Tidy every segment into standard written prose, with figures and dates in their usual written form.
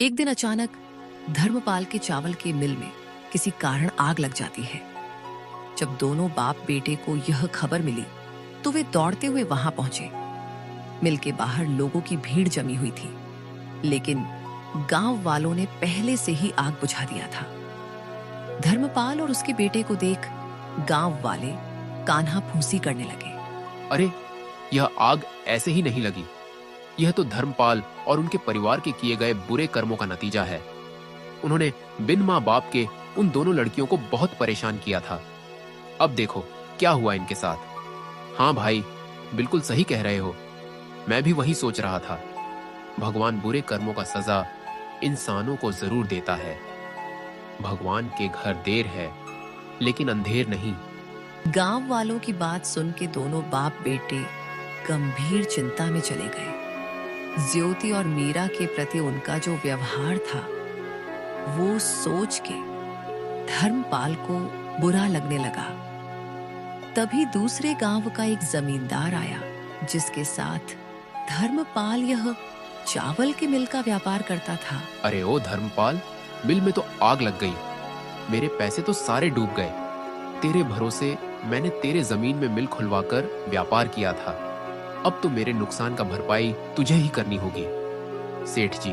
एक दिन अचानक धर्मपाल के चावल के मिल में किसी कारण आग लग जाती है। जब दोनों बाप बेटे को यह खबर मिली तो वे दौड़ते हुए वहां पहुंचे। मिल के बाहर लोगों की भीड़ जमी हुई थी, लेकिन गांव वालों ने पहले से ही आग बुझा दिया था। धर्मपाल और उसके बेटे को देख गांव वाले कान्हा फूंसी करने लगे। अरे, यह आग ऐसे ही नहीं लगी। यह तो धर्मपाल और उनके परिवार के किए गए बुरे कर्मों का नतीजा है। उन्होंने बिन माँ बाप के उन दोनों लड़कियों को बहुत परेशान किया था। अब देखो क्या हुआ इनके साथ। हाँ भाई, बिल्कुल सही कह रहे हो। मैं भी वही सोच रहा था। भगवान बुरे कर्मों का सजा इंसानों को जरूर देता है। भगवान के घर देर है, लेकिन अंधेर नहीं। गांव वालों की बात सुन के दोनों बाप बेटे गंभीर चिंता में चले गए। ज्योति और मीरा के प्रति उनका जो व्यवहार था, वो सोच के धर्मपाल को बुरा लगने लगा। तभी दूसरे गांव का एक जमींदार आया, जिसके साथ धर्मपाल यह चावल के मिल का व्यापार करता था। अरे ओ धर्मपाल, मिल में तो आग लग गई। मेरे पैसे तो सारे डूब गए। तेरे भरोसे मैंने तेरे जमीन में मिल खुलवाकर व्यापार किया था। अब तो मेरे नुकसान का भरपाई तुझे ही करनी होगी। सेठ जी,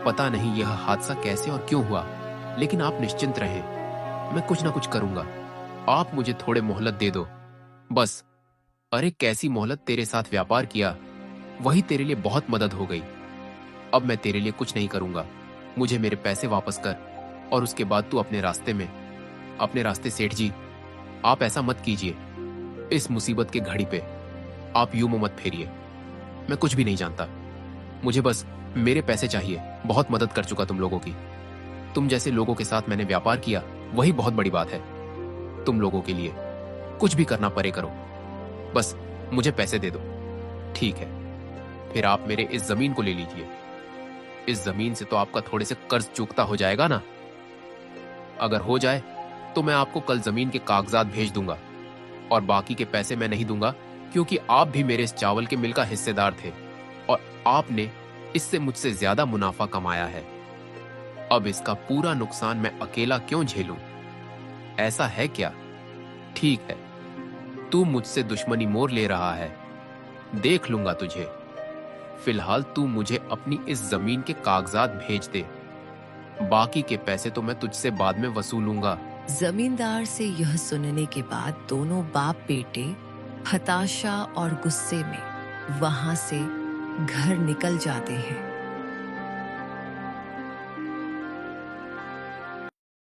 पता नहीं यह हादसा कैसे और क्यों हुआ, लेकिन आप निश्चिंत रहें, मैं कुछ ना कुछ करूंगा। आप मुझे थोड़े मोहलत दे दो, बस। अरे कैसी मोहलत, तेरे साथ व्यापार किया, वही तेरे लिए बहुत मदद हो गई। अब मैं तेरे लिए कुछ नहीं करूंगा। मुझे मेरे पैसे वापस कर, और उसके बाद तू अपने रास्ते। सेठ जी, आप ऐसा मत कीजिए। इस मुसीबत के घड़ी पे आप यूं मुंह मत फेरिए। मैं कुछ भी नहीं जानता। मुझे बस मेरे पैसे चाहिए। बहुत मदद कर चुका तुम लोगों की। तुम जैसे लोगों के साथ मैंने व्यापार किया, वही बहुत बड़ी बात है। तुम लोगों के लिए कुछ भी करना पड़े करो, बस मुझे पैसे दे दो। ठीक है, फिर आप मेरे इस जमीन को ले लीजिए। इस जमीन से तो आपका थोड़े से कर्ज चूकता हो जाएगा ना। अगर हो जाए तो मैं आपको कल जमीन के कागजात भेज दूंगा, और बाकी के पैसे मैं नहीं दूंगा, क्योंकि आप भी मेरे इस चावल के मिल का हिस्सेदार थे और आपने इससे मुझसे ज्यादा मुनाफा कमाया है। अब इसका पूरा नुकसान मैं अकेला क्यों झेलूं? ऐसा है क्या? ठीक है, तू मुझसे दुश्मनी मोल ले रहा है, देख लूंगा तुझे। फिलहाल तू मुझे अपनी इस जमीन के कागजात भेज दे। बाकी के पैसे तो मैं तुझसे बाद में वसूलूंगा। जमींदार से यह सुनने के बाद दोनों बाप बेटे हताशा और गुस्से में वहां से घर निकल जाते हैं।